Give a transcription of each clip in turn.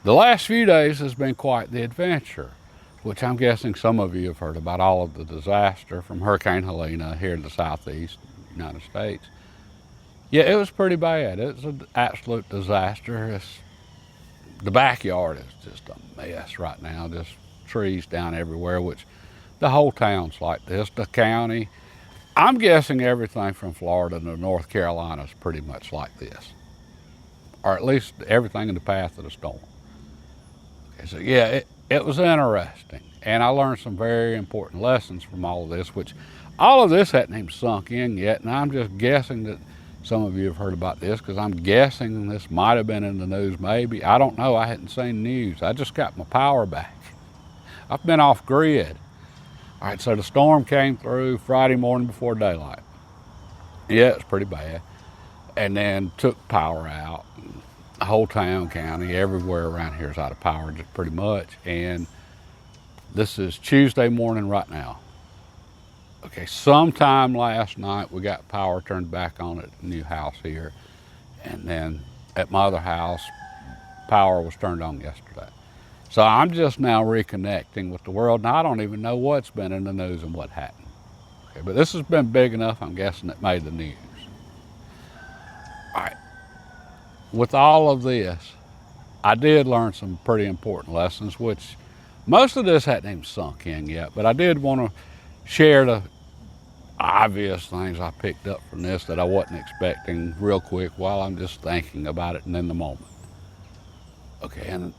The last few days has been quite the adventure, which I'm guessing some of you have heard about all of the disaster from Hurricane Helene here in the southeast United States. Yeah, it was pretty bad. It was an absolute disaster. The backyard is just a mess right now, just trees down everywhere, which the whole town's like this. The county, I'm guessing everything from Florida to North Carolina is pretty much like this, or at least everything in the path of the storm. Okay, so yeah, it was interesting, and I learned some very important lessons from all of this, which all of this hadn't even sunk in yet, and I'm just guessing that some of you have heard about this because I'm guessing this might have been in the news maybe. I don't know. I hadn't seen news. I just got my power back. I've been off grid. All right, so the storm came through Friday morning before daylight. Yeah, it's pretty bad. And then took power out. The whole town, county, everywhere around here is out of power just pretty much. And this is Tuesday morning right now. Okay, sometime last night we got power turned back on at the new house here. And then at my other house, power was turned on yesterday. So I'm just now reconnecting with the world, and I don't even know what's been in the news and what happened. Okay, but this has been big enough, I'm guessing it made the news. All right. With all of this, I did learn some pretty important lessons, which most of this hadn't even sunk in yet, but I did want to share the obvious things I picked up from this that I wasn't expecting real quick while I'm just thinking about it and in the moment. Okay, and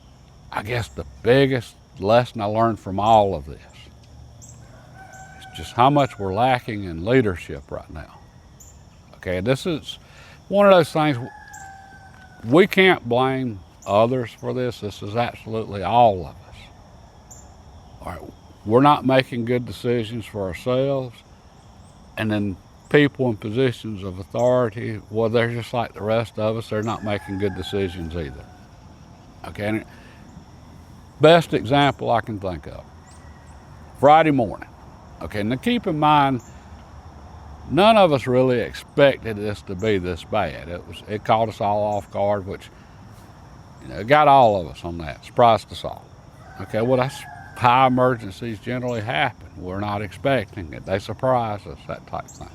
I guess the biggest lesson I learned from all of this is just how much we're lacking in leadership right now. Okay, this is one of those things, we can't blame others for this. This is absolutely all of us. All right, we're not making good decisions for ourselves, and then people in positions of authority, well, they're just like the rest of us. They're not making good decisions either. Okay, and best example I can think of, Friday morning. Okay, now keep in mind, none of us really expected this to be this bad. It caught us all off guard, which, it got all of us on that, surprised us all. Okay, well, that's how emergencies generally happen. We're not expecting it. They surprise us, that type of thing.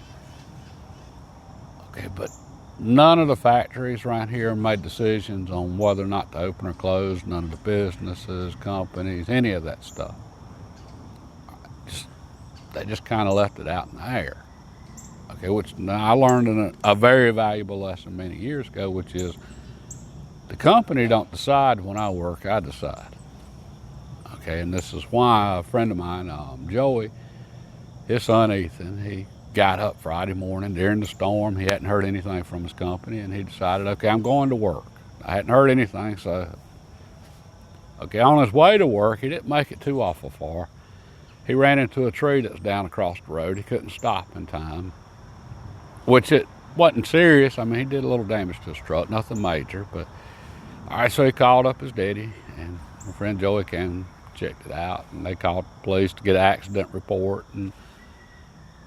Okay, but none of the factories around here made decisions on whether or not to open or close. None of the businesses, companies, any of that stuff. They just kind of left it out in the air. Okay, which now I learned a very valuable lesson many years ago, which is the company don't decide when I work, I decide. Okay, and this is why a friend of mine, Joey, his son Ethan, he got up Friday morning during the storm. He hadn't heard anything from his company, and he decided, okay, I'm going to work. I hadn't heard anything, so, okay, on his way to work, he didn't make it too awful far. He ran into a tree that was down across the road. He couldn't stop in time, which it wasn't serious. I mean, he did a little damage to his truck, nothing major, but, all right, so he called up his daddy, and my friend Joey came, checked it out, and they called the police to get an accident report. And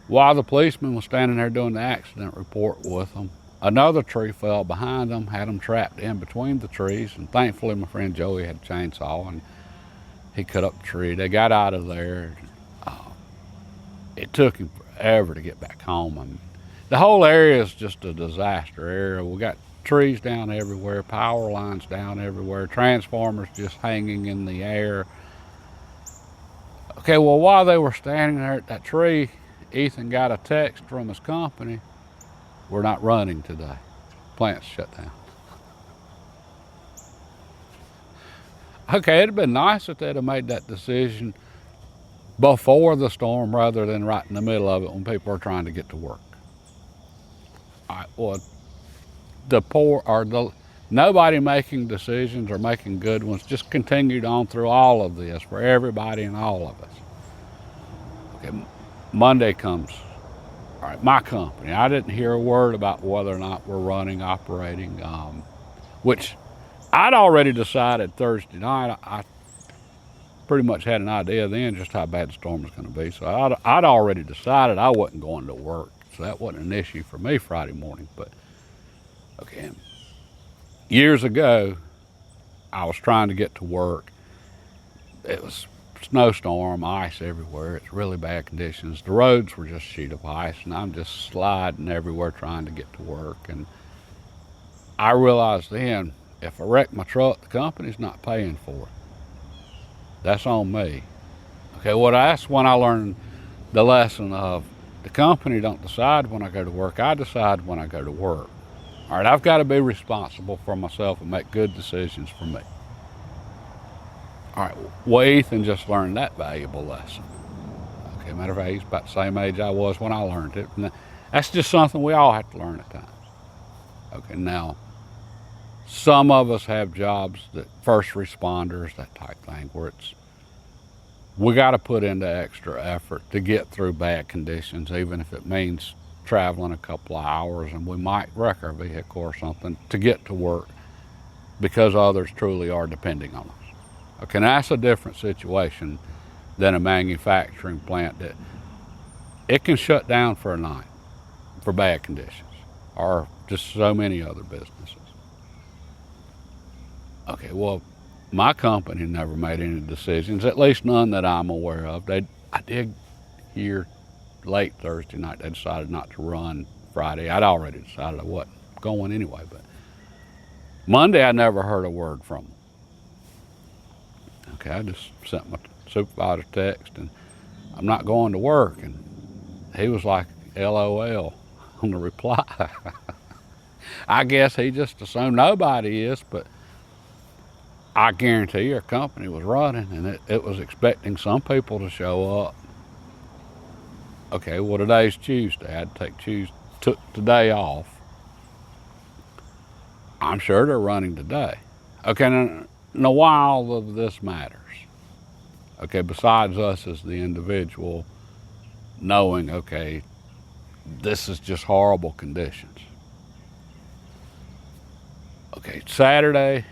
while the policeman was standing there doing the accident report with them, another tree fell behind them, had them trapped in between the trees, and thankfully my friend Joey had a chainsaw, and he cut up the tree. They got out of there. It took him forever to get back home. I mean, the whole area is just a disaster area. We got trees down everywhere, power lines down everywhere, transformers just hanging in the air. Okay, well, while they were standing there at that tree, Ethan got a text from his company, we're not running today. Plant's shut down. Okay, it'd have been nice if they'd have made that decision before the storm rather than right in the middle of it when people are trying to get to work. All right, well, nobody making decisions or making good ones just continued on through all of this for everybody and all of us. Okay, Monday comes. All right, my company, I didn't hear a word about whether or not we're running, operating, which I'd already decided Thursday night. I pretty much had an idea then just how bad the storm was going to be. So I'd already decided I wasn't going to work. So that wasn't an issue for me Friday morning. But, okay, years ago, I was trying to get to work. It was snowstorm, ice everywhere. It's really bad conditions. The roads were just a sheet of ice, and I'm just sliding everywhere trying to get to work. And I realized then, if I wreck my truck, the company's not paying for it. That's on me. Okay, well, that's when I learned the lesson of the company don't decide when I go to work. I decide when I go to work. All right, I've got to be responsible for myself and make good decisions for me. All right, well, Ethan just learned that valuable lesson. Okay, matter of fact, he's about the same age I was when I learned it. And that's just something we all have to learn at times. Okay, now, some of us have jobs that first responders, that type thing, where it's we got to put into extra effort to get through bad conditions, even if it means traveling a couple of hours, and we might wreck our vehicle or something to get to work because others truly are depending on us. Okay, now that's a different situation than a manufacturing plant that it can shut down for a night for bad conditions, or just so many other businesses. Okay, well, my company never made any decisions, at least none that I'm aware of. I did hear late Thursday night they decided not to run Friday. I'd already decided I wasn't going anyway, but Monday I never heard a word from them. Okay, I just sent my supervisor a text, and I'm not going to work, and he was like, LOL on the reply. I guess he just assumed nobody is, but I guarantee your company was running, and it was expecting some people to show up. Okay, well, today's Tuesday. I had to took today off. I'm sure they're running today. Okay, now why all of this matters? Okay, besides us as the individual knowing, okay, this is just horrible conditions. Okay, Saturday,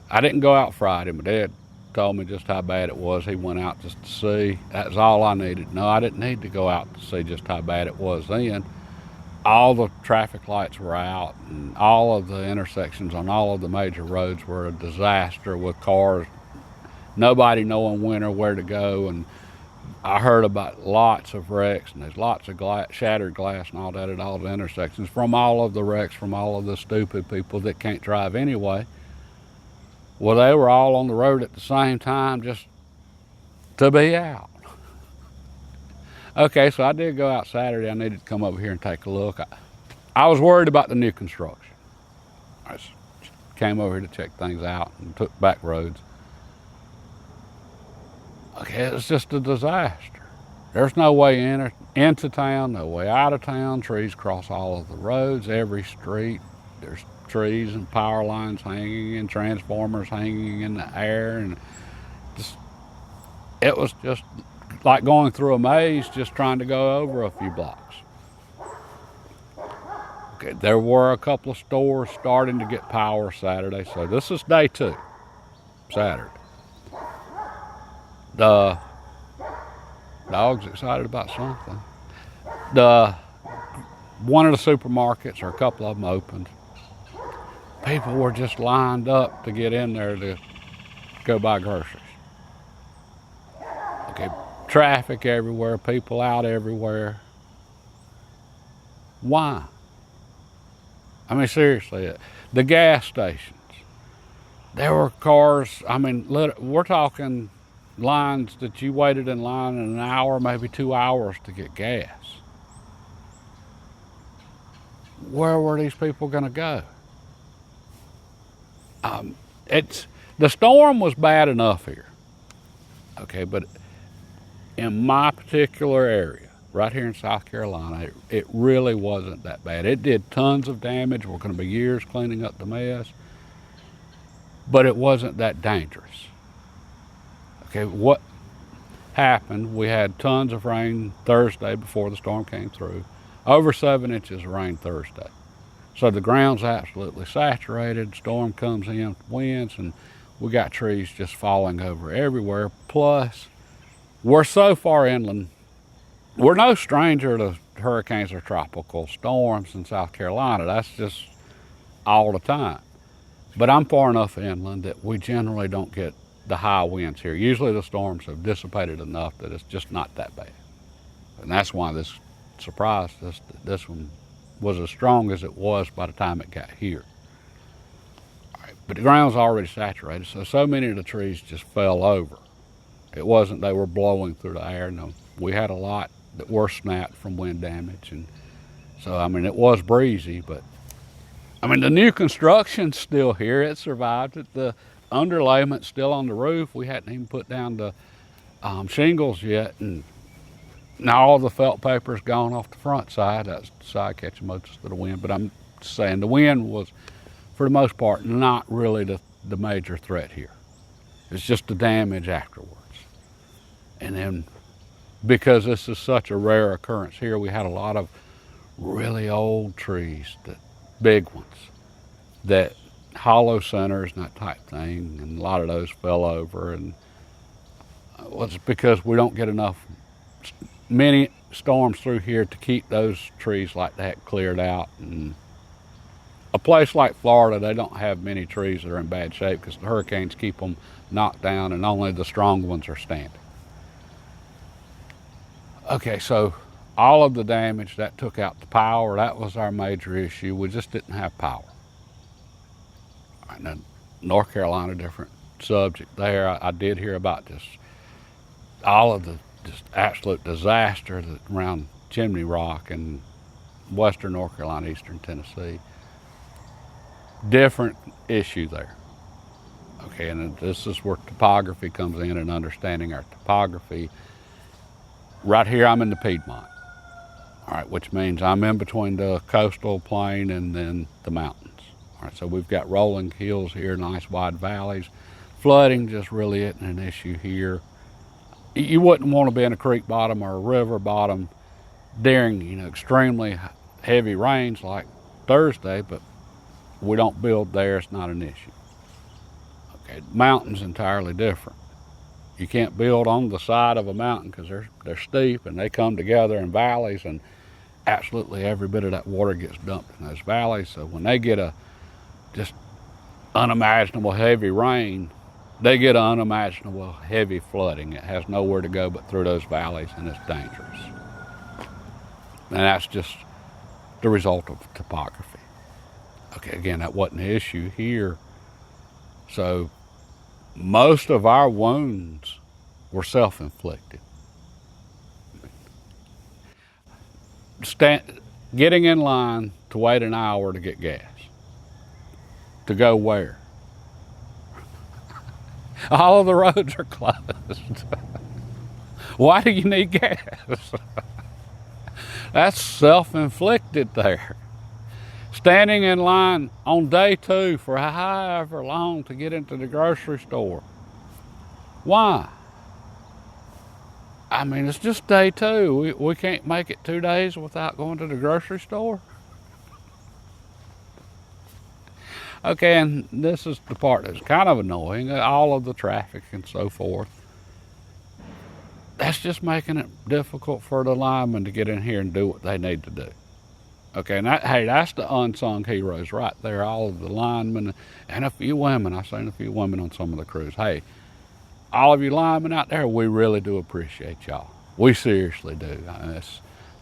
I didn't go out Friday. My dad told me just how bad it was. He went out just to see. That's all I needed. No, I didn't need to go out to see just how bad it was then. All the traffic lights were out, and all of the intersections on all of the major roads were a disaster with cars, nobody knowing when or where to go. And I heard about lots of wrecks, and there's lots of shattered glass and all that at all the intersections from all of the wrecks, from all of the stupid people that can't drive anyway. Well, they were all on the road at the same time just to be out. Okay, so I did go out Saturday. I needed to come over here and take a look. I was worried about the new construction. I just came over here to check things out and took back roads. Okay, it's just a disaster. There's no way into town, no way out of town. Trees cross all of the roads, every street. There's trees and power lines hanging and transformers hanging in the air, and it was just like going through a maze just trying to go over a few blocks. Okay, there were a couple of stores starting to get power Saturday, so this is day 2, Saturday. The dog's excited about something. One of the supermarkets, or a couple of them, opened. People were just lined up to get in there to go buy groceries. Okay, traffic everywhere, people out everywhere. Why? I mean, seriously, the gas stations. There were cars, I mean, we're talking lines that you waited in line in an hour, maybe 2 hours to get gas. Where were these people going to go? The storm was bad enough here. Okay, but in my particular area, right here in South Carolina, it really wasn't that bad. It did tons of damage. We're going to be years cleaning up the mess, but it wasn't that dangerous. Okay, what happened, we had tons of rain Thursday before the storm came through. Over 7 inches of rain Thursday. So the ground's absolutely saturated, storm comes in, winds, and we got trees just falling over everywhere. Plus, we're so far inland, we're no stranger to hurricanes or tropical storms in South Carolina. That's just all the time. But I'm far enough inland that we generally don't get the high winds here. Usually the storms have dissipated enough that it's just not that bad. And that's why this surprised us that this one was as strong as it was by the time it got here. But the ground's already saturated, so many of the trees just fell over. It wasn't they were blowing through the air. No, we had a lot that were snapped from wind damage. And so, I mean, it was breezy, but I mean, the new construction's still here. It survived it. The underlayment's still on the roof. We hadn't even put down the shingles yet. And now all the felt paper's gone off the front side. That's the side catching most of the wind. But I'm saying the wind was, for the most part, not really the major threat here. It's just the damage afterwards. And then because this is such a rare occurrence here, we had a lot of really old trees, big ones, that hollow centers and that type thing, and a lot of those fell over. And it's because we don't get many storms through here to keep those trees like that cleared out. And a place like Florida, they don't have many trees that are in bad shape because the hurricanes keep them knocked down and only the strong ones are standing. Okay, so all of the damage, that took out the power. That was our major issue. We just didn't have power. All right, now, North Carolina, different subject there. I did hear about just all of the just absolute disaster around Chimney Rock and western North Carolina, eastern Tennessee. Different issue there. Okay, and this is where topography comes in and understanding our topography. Right here, I'm in the Piedmont. All right, which means I'm in between the coastal plain and then the mountains. All right, so we've got rolling hills here, nice wide valleys. Flooding just really isn't an issue here. You wouldn't want to be in a creek bottom or a river bottom during, extremely heavy rains like Thursday, but we don't build there, it's not an issue. Okay, mountains entirely different. You can't build on the side of a mountain because they're steep and they come together in valleys, and absolutely every bit of that water gets dumped in those valleys. So when they get a just unimaginable heavy rain, they get unimaginable heavy flooding. It has nowhere to go but through those valleys, and it's dangerous. And that's just the result of topography. Okay, again, that wasn't the issue here. So most of our wounds were self-inflicted. Getting in line to wait an hour to get gas. To go where? All of the roads are closed. Why do you need gas? That's self-inflicted there. Standing in line on day 2 for however long to get into the grocery store. Why? I mean, it's just day 2. We can't make it 2 days without going to the grocery store. Okay, and this is the part that's kind of annoying, all of the traffic and so forth. That's just making it difficult for the linemen to get in here and do what they need to do. Okay, and that's the unsung heroes right there, all of the linemen and a few women. I've seen a few women on some of the crews. Hey, all of you linemen out there, we really do appreciate y'all. We seriously do. I mean,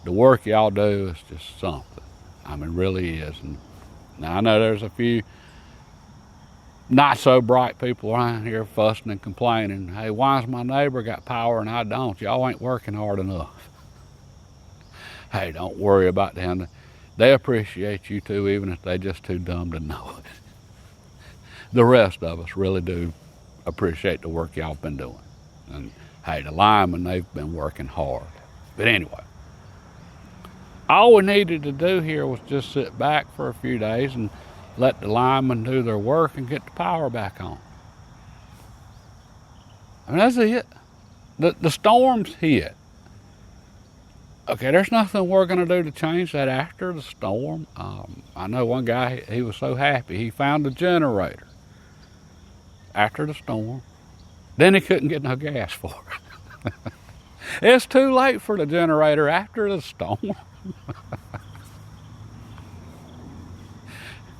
the work y'all do is just something. I mean, really is. And now I know there's a few not so bright people around here fussing and complaining. Hey, why's my neighbor got power and I don't? Y'all ain't working hard enough. Hey, don't worry about them. They appreciate you too, even if they're just too dumb to know it. The rest of us really do appreciate the work y'all been doing. And hey, the linemen, they've been working hard. But anyway, all we needed to do here was just sit back for a few days and let the linemen do their work and get the power back on. I mean, that's it. The storms hit. Okay, there's nothing we're going to do to change that after the storm. I know one guy, he was so happy. He found a generator after the storm. Then he couldn't get no gas for it. It's too late for the generator after the storm.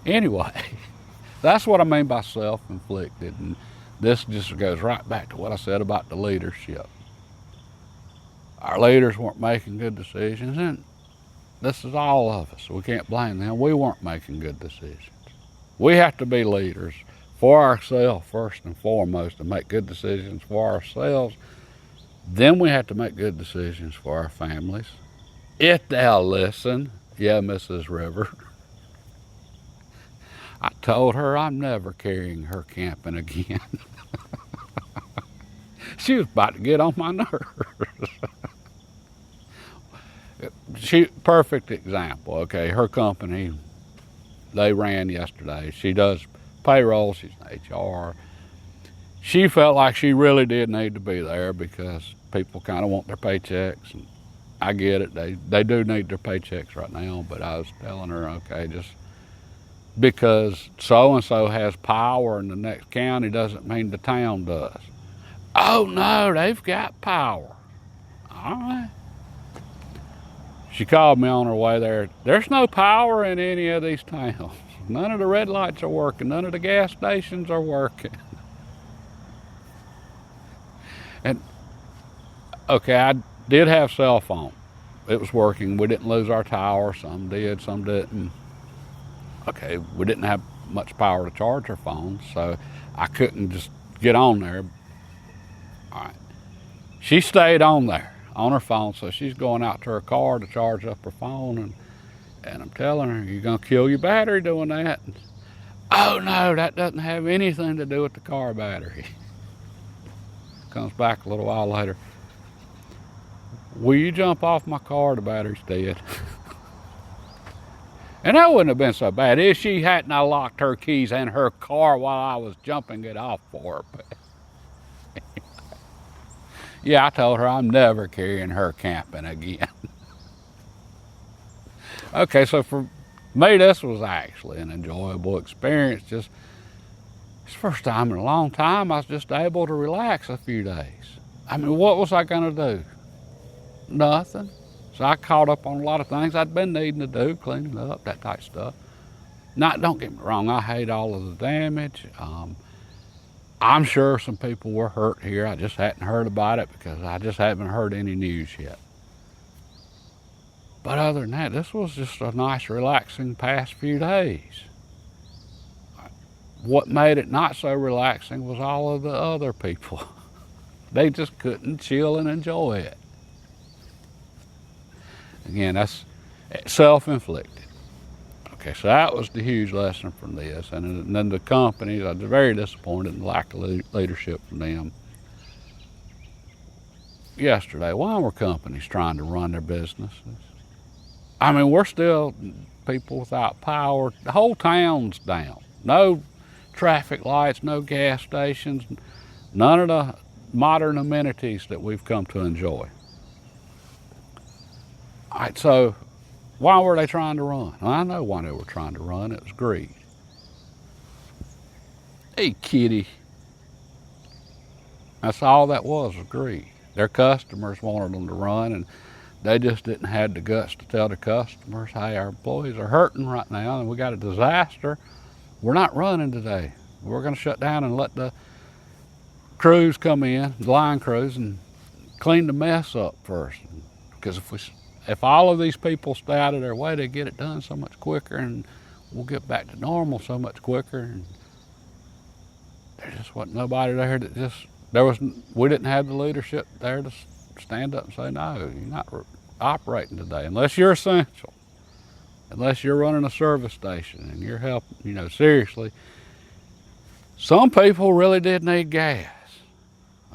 Anyway, That's what I mean by self-inflicted. And this just goes right back to what I said about the leadership. Our leaders weren't making good decisions, and this is all of us. We can't blame them. We weren't making good decisions. We have to be leaders for ourselves first and foremost, and make good decisions for ourselves. Then we have to make good decisions for our families. If they'll listen. Yeah, Mrs. River. I told her I'm never carrying her camping again. She was about to get on my nerves. Perfect example. Okay, her company, they ran yesterday. She does payroll. She's an HR. She felt like she really did need to be there because people kind of want their paychecks. And I get it. They do need their paychecks right now. But I was telling her, okay, just because so-and-so has power in the next county doesn't mean the town does. Oh, no, they've got power. All right. She called me on her way there. There's no power in any of these towns. None of the red lights are working. None of the gas stations are working. And, okay, I did have cell phone. It was working. We didn't lose our tower. Some did, some didn't. Okay, we didn't have much power to charge our phones, so I couldn't just get on there. All right. She stayed on there, on her phone, so she's going out to her car to charge up her phone, and I'm telling her, you're going to kill your battery doing that. And, oh, no, that doesn't have anything to do with the car battery. Comes back a little while later. Will you jump off my car? The battery's dead. And that wouldn't have been so bad if she hadn't locked her keys in her car while I was jumping it off for her. But yeah, I told her I'm never carrying her camping again. Okay, so for me, this was actually an enjoyable experience. It's the first time in a long time I was just able to relax a few days. I mean, what was I going to do? Nothing. So I caught up on a lot of things I'd been needing to do, cleaning up, that type of stuff. Don't get me wrong, I hate all of the damage. I'm sure some people were hurt here. I just hadn't heard about it because I just haven't heard any news yet. But other than that, this was just a nice, relaxing past few days. What made it not so relaxing was all of the other people. They just couldn't chill and enjoy it. Again, that's self-inflicted. Okay, so that was the huge lesson from this. And then the companies, I was very disappointed in the lack of leadership from them. Yesterday, why were companies trying to run their businesses? I mean, we're still people without power. The whole town's down. No traffic lights, no gas stations, none of the modern amenities that we've come to enjoy. All right, so why were they trying to run? Well, I know why they were trying to run. It was greed. Hey, kitty. That's all that was greed. Their customers wanted them to run, and they just didn't have the guts to tell their customers, hey, our employees are hurting right now, and we got a disaster. We're not running today. We're going to shut down and let the crews come in, the line crews, and clean the mess up first. Because if all of these people stay out of their way, they get it done so much quicker, and we'll get back to normal so much quicker. And there just wasn't nobody there we didn't have the leadership there to stand up and say, no, you're not operating today unless you're essential, unless you're running a service station and you're helping, seriously. Some people really did need gas.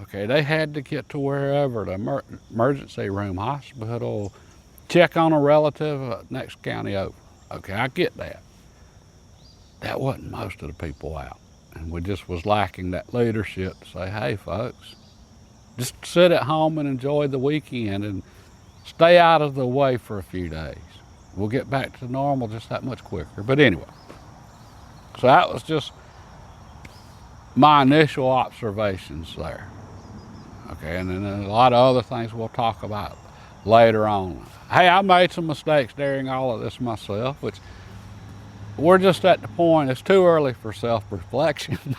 Okay, they had to get to wherever, the emergency room, hospital, check on a relative next county over. Okay, I get that. That wasn't most of the people out. And we just was lacking that leadership to say, hey, folks, just sit at home and enjoy the weekend and stay out of the way for a few days. We'll get back to normal just that much quicker. But anyway, so that was just my initial observations there. Okay, and then a lot of other things we'll talk about later on. Hey, I made some mistakes during all of this myself, which we're just at the point, it's too early for self-reflection.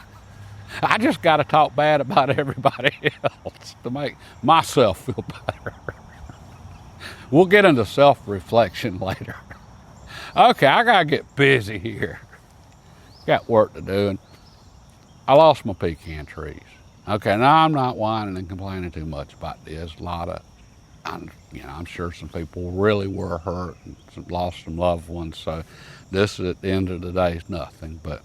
I just got to talk bad about everybody else to make myself feel better. We'll get into self-reflection later. Okay, I got to get busy here. Got work to do, and I lost my pecan trees. Okay, now I'm not whining and complaining too much about this. A lot of, I'm sure some people really were hurt and lost some loved ones, so this at the end of the day is nothing. But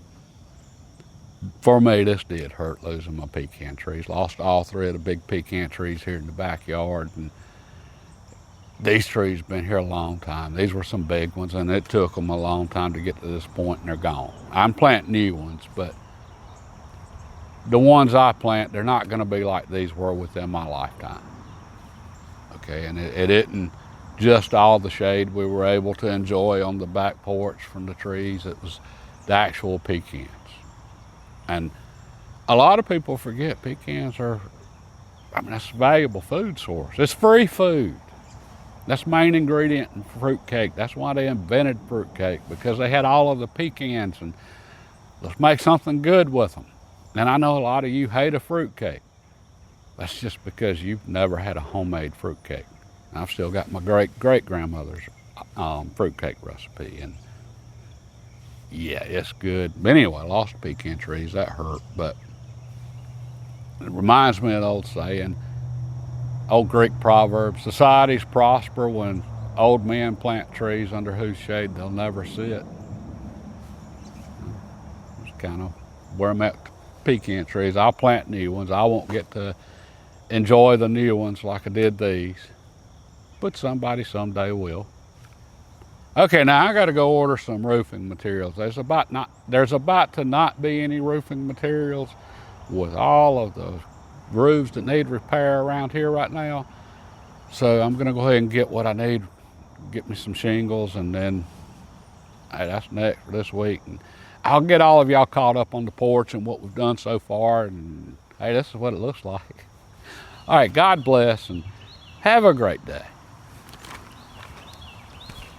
for me, this did hurt, losing my pecan trees. Lost all three of the big pecan trees here in the backyard, and these trees have been here a long time. These were some big ones, and it took them a long time to get to this point, and they're gone. I'm planting new ones, but the ones I plant, they're not going to be like these were within my lifetime. Okay, and it isn't just all the shade we were able to enjoy on the back porch from the trees. It was the actual pecans. And a lot of people forget pecans are, that's a valuable food source. It's free food. That's the main ingredient in fruit cake. That's why they invented fruit cake, because they had all of the pecans, and let's make something good with them. And I know a lot of you hate a fruit cake. That's just because you've never had a homemade fruit cake. I've still got my great-grandmother's fruit cake recipe, and yeah, it's good. But anyway, I lost pecan trees. That hurt, but it reminds me of the old saying, old Greek proverb, societies prosper when old men plant trees under whose shade they'll never sit. It's kind of where I'm at. Pecan trees. I'll plant new ones. I won't get to enjoy the new ones like I did these, but somebody someday will. Okay, now I got to go order some roofing materials. There's about to not be any roofing materials with all of the roofs that need repair around here right now. So I'm going to go ahead and get what I need. Get me some shingles, and then hey, that's next for this week. And I'll get all of y'all caught up on the porch and what we've done so far. And hey, this is what it looks like. All right, God bless and have a great day.